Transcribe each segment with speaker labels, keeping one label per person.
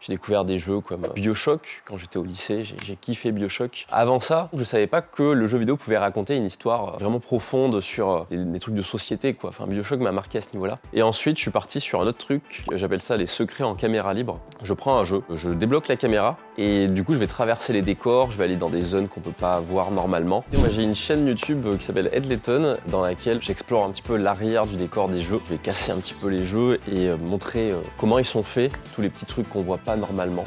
Speaker 1: J'ai découvert des jeux comme BioShock quand j'étais au lycée, j'ai kiffé BioShock. Avant ça, je savais pas que le jeu vidéo pouvait raconter une histoire vraiment profonde sur des trucs de société, quoi. Enfin, BioShock m'a marqué à ce niveau-là. Et ensuite, je suis parti sur un autre truc, j'appelle ça les secrets en caméra libre. Je prends un jeu, je débloque la caméra et du coup, je vais traverser les décors, je vais aller dans des zones qu'on peut pas voir normalement. Et moi, j'ai une chaîne YouTube qui s'appelle Edleton dans laquelle j'explore un petit peu l'arrière du décor des jeux. Je vais casser un petit peu les jeux et montrer comment ils sont faits, tous les petits trucs qu'on voit pas normalement.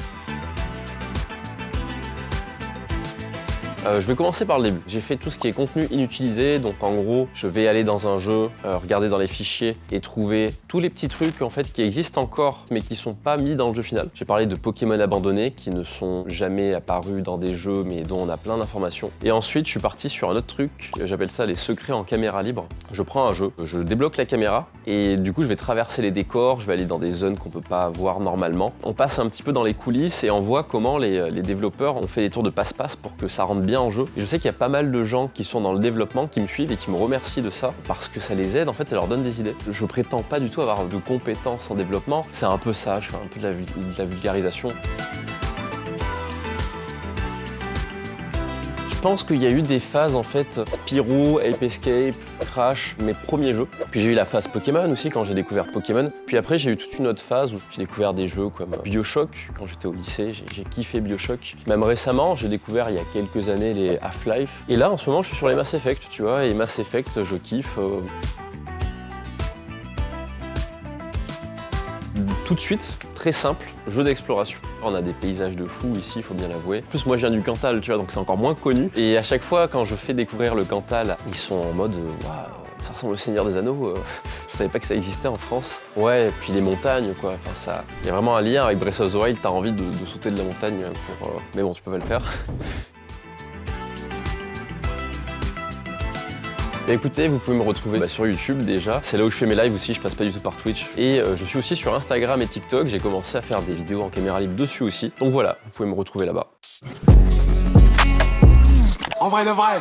Speaker 1: Je vais commencer par le début. J'ai fait tout ce qui est contenu inutilisé, donc en gros, je vais aller dans un jeu, regarder dans les fichiers et trouver tous les petits trucs en fait qui existent encore mais qui sont pas mis dans le jeu final. J'ai parlé de Pokémon abandonnés qui ne sont jamais apparus dans des jeux mais dont on a plein d'informations. Et ensuite, je suis parti sur un autre truc, j'appelle ça les secrets en caméra libre. Je prends un jeu, je débloque la caméra et du coup, je vais traverser les décors, je vais aller dans des zones qu'on peut pas voir normalement. On passe un petit peu dans les coulisses et on voit comment les développeurs ont fait des tours de passe-passe pour que ça rentre bien en jeu. Et je sais qu'il y a pas mal de gens qui sont dans le développement qui me suivent et qui me remercient de ça parce que ça les aide, en fait, ça leur donne des idées. Je prétends pas du tout avoir de compétences en développement, c'est un peu ça, je fais un peu de la vulgarisation. Je pense qu'il y a eu des phases en fait, Spyro, Ape Escape, Crash, mes premiers jeux. Puis j'ai eu la phase Pokémon aussi quand j'ai découvert Pokémon. Puis après j'ai eu toute une autre phase où j'ai découvert des jeux comme BioShock quand j'étais au lycée, j'ai kiffé BioShock. Même récemment j'ai découvert il y a quelques années les Half-Life. Et là en ce moment je suis sur les Mass Effect, tu vois, et Mass Effect je kiffe. Tout de suite, très simple, jeu d'exploration. On a des paysages de fou ici, il faut bien l'avouer. En plus, moi je viens du Cantal, tu vois, donc c'est encore moins connu. Et à chaque fois, quand je fais découvrir le Cantal, ils sont en mode waouh, ça ressemble au Seigneur des Anneaux. Je savais pas que ça existait en France. Ouais, et puis les montagnes, quoi. Enfin, ça, il y a vraiment un lien avec Breath of the Wild. T'as envie de sauter de la montagne pour. Mais bon, tu peux pas le faire. Écoutez, vous pouvez me retrouver sur YouTube déjà. C'est là où je fais mes lives aussi, je passe pas du tout par Twitch. Et je suis aussi sur Instagram et TikTok. J'ai commencé à faire des vidéos en caméra libre dessus aussi. Donc voilà, vous pouvez me retrouver là-bas.
Speaker 2: En vrai de vrai.